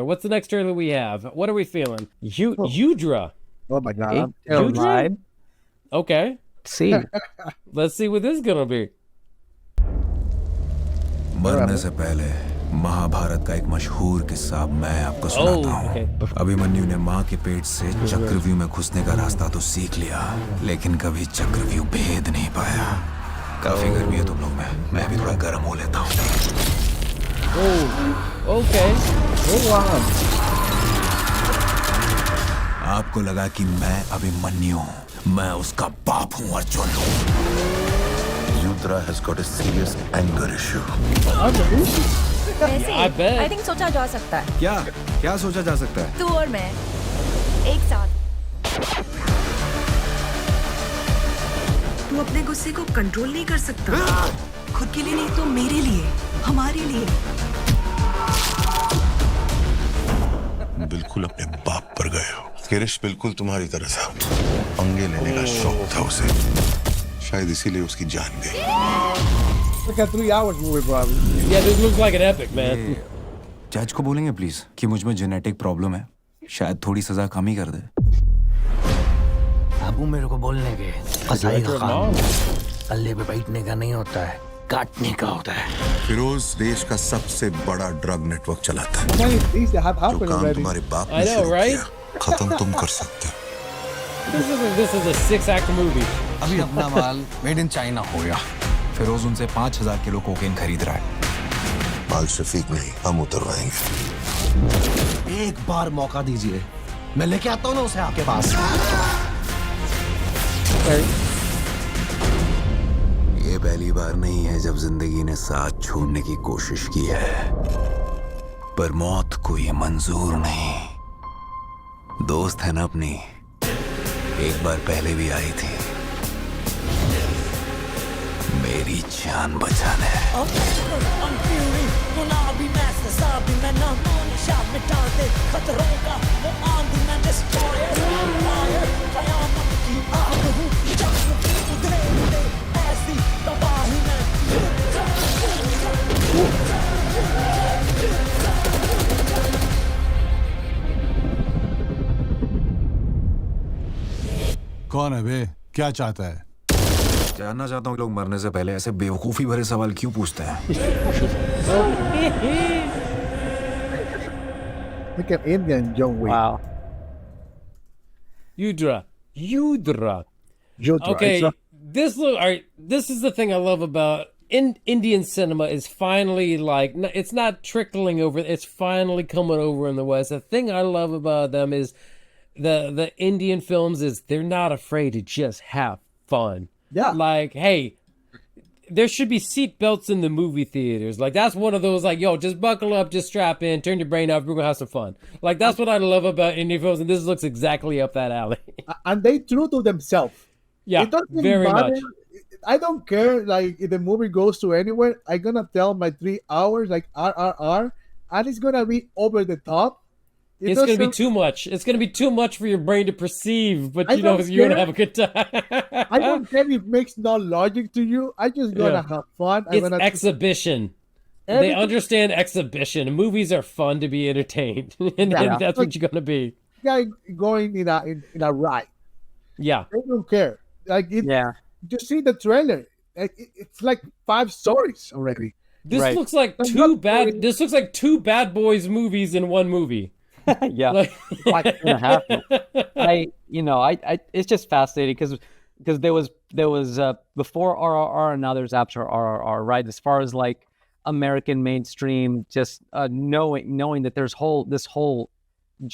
What's the next trailer we have? What are we feeling? Yudhra. Oh my God. Yudhra? Okay. See. Let's see what this is gonna be. मरने से पहले महाभारत का एक मशहूर किस्सा अब मैं आपको सुनाता हूँ। अभिमन्यु ने माँ के पेट से चक्रव्यूह में घुसने का रास्ता तो सीख लिया, लेकिन कभी चक्रव्यूह भेद नहीं पाया। काफी गर्मी है तुम लोग में, मैं भी थोड़ा गर्म हो लेता हूँ। Okay. आपको लगा कि मैं अभिमन्यु हूँ, मैं उसका बाप हूँ Arjun. Yudhra has got a serious anger issue. I bet. I think सोचा जा सकता है। क्या सोचा जा सकता है? तू और मैं एक साथ। तू अपने गुस्से को कंट्रोल नहीं कर सकता। खुद के लिए नहीं तो मेरे लिए, हमारे लिए। बिल्कुल अपने बाप पर गए हो। किरिश बिल्कुल तुम्हारी तरह था, पंगे लेने का शौक था उसे, शायद इसीलिए उसकी जान गई। Look at 3 hours movie, probably. Yeah, this looks like an epic, man. जज को बोलेंगे प्लीज कि मुझ में जेनेटिक प्रॉब्लम है, शायद थोड़ी सजा कम ही कर दे। अबू मेरे को बोलने के कसाई का काम अल्ले पे बैठने का नहीं होता है, काटने का होता है। फिरोज देश का सबसे बड़ा ड्रग नेटवर्क चलाता है। Many things that have जो happened काम already. तुम्हारे बाप I ने know, शुरू right? किया, खत्म तुम कर सकते हो। This is a 6-act movie. अभी अपना माल मेड इन चाइना हो गया। फिरोज उनसे 5000 किलो कोकेन खरीद रहा है। माल शफीक नहीं, हम उतरवाएंगे। एक बार मौका दीजिए, मैं लेके आता हूँ ना उसे आपके पास। ये पहली बार नहीं है जब जिंदगी ने साथ छोड़ने की कोशिश की है, पर मौत को ये मंजूर नहीं। दोस्त है ना अपनी, एक बार पहले भी आई थी मेरी जान बचाने। कौन है बे? क्या चाहता है? जानना चाहता हूँ लोग मरने से पहले ऐसे बेवकूफी भरे सवाल क्यों पूछते हैं? Look at Indian John Wick. Wow. Yudhra. Yudhra. Okay, It's this is the thing I love about Indian cinema is finally like, it's not trickling over, it's finally coming over in the West. The thing I love about them is the Indian films is they're not afraid to just have fun. Yeah. Like, hey, there should be seat belts in the movie theaters. Like, that's one of those, like, yo, just buckle up, just strap in, turn your brain off, we're gonna have some fun. Like, that's what I love about Indian films, and this looks exactly up that alley. and they true to themselves. Yeah, It doesn't very matter. much. I don't care, like, if the movie goes to anywhere, I'm gonna tell my 3 hours, like, RRR, and it's gonna be over the top. It's going to be too much. It's going to be too much for your brain to perceive, but I you know, don't you're going to care. have a good time. I don't care if it makes no logic to you. I just gonna have fun. It's exhibition. They Everything- understand exhibition. Movies are fun to be entertained, and that's what you're going to be. guy going in a ride. Yeah. They don't care. Like it, Yeah. just see the trailer. Like, it's like 5 stories already. This Right. looks like That's two not bad. very- This looks like 2 Bad Boys movies in one movie. Yeah. Like, Like gonna happen. It's just fascinating because there was before RRR and now there's after RRR, right? As far as like American mainstream, just knowing that there's this whole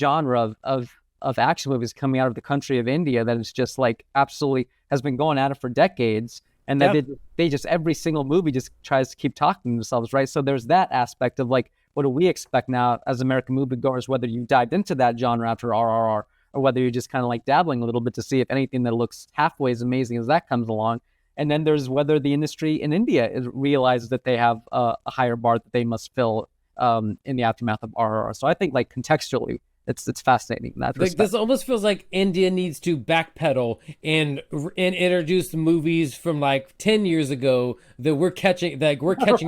genre of action movies coming out of the country of India that is just like absolutely has been going at it for decades, and that they just every single movie just tries to keep talking to themselves, right? So there's that aspect of like, what do we expect now as American moviegoers, whether you dived into that genre after RRR or whether you're just kind of like dabbling a little bit to see if anything that looks halfway as amazing as that comes along. And then there's whether the industry in India realizes that they have a higher bar that they must fill in the aftermath of RRR. So I think like contextually, it's fascinating in that Like, respect. this almost feels like India needs to backpedal and introduce movies from like 10 years ago that we're catching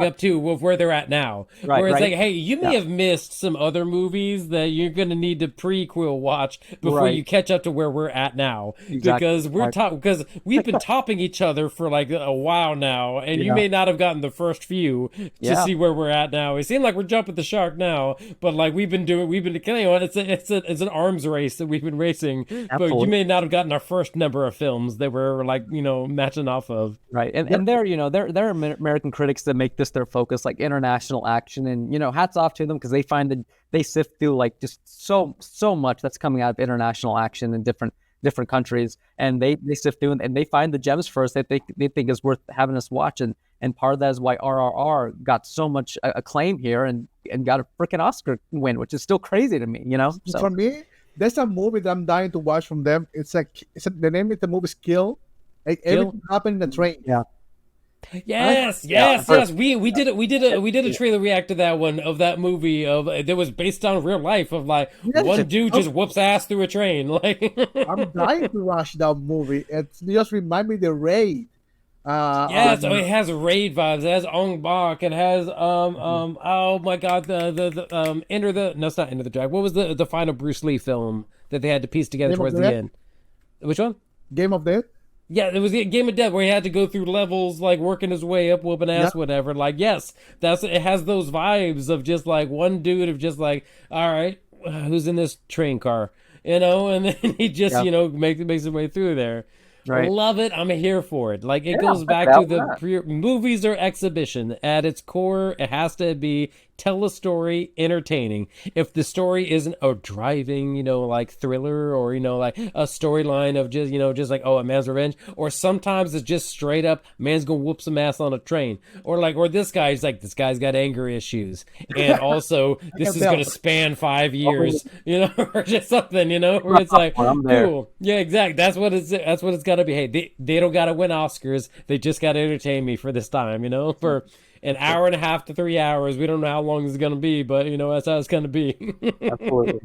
up to with where they're at now. Right, where it's right. like, hey, you may have missed some other movies that you're gonna need to prequel watch before you catch up to where we're at now. Exactly. Because we've been topping each other for like a while now, and you may not have gotten the first few to see where we're at now. It seems like we're jumping the shark now, but like we've been it's an arms race that we've been racing. Absolutely. But you may not have gotten our first number of films that we're like, matching off of. Right. And they're, there are American critics that make this their focus, like international action, and, hats off to them, because they find that they sift through like just so much that's coming out of international action in different countries, and they sift through and they find the gems first that they think is worth having us watch, and part of that is why RRR got so much acclaim here and got a freaking Oscar win, which is still crazy to me, So, for me, there's a movie that I'm dying to watch from them. The name of the movie is Kill. Like everything happened in the train. Yeah. Yes. We did a trailer react to that one, of that movie that was based on real life, of like one dude just whoops ass through a train. Like I'm dying to watch that movie. It just remind me of the Raid. It has Raid vibes. It has Ong Bak. It has oh my god, the Enter the no, it's not Enter the Dragon. What was the final Bruce Lee film that they had to piece together towards the end? Which one? Game of Death. Yeah, it was the Game of Death where he had to go through levels, like working his way up, whooping ass, whatever. Like, yes, it has those vibes of just like one dude of just like, all right, who's in this train car, and then he just makes his way through there. Right. Love it. I'm here for it. Like, it goes back to the movies are exhibition. At its core, it has to be tell a story, entertaining. If the story isn't a driving, like thriller, or like a storyline of just like, oh, a man's revenge, or sometimes it's just straight up man's gonna whoop some ass on a train, or this guy's got anger issues, and also this is gonna span 5 years, or just something, where it's like, cool, yeah, exactly. That's what it's got to be. Hey, they don't got to win Oscars. They just got to entertain me for this time, for an hour and a half to 3 hours. We don't know how long this is going to be, but that's how it's going to be. Absolutely.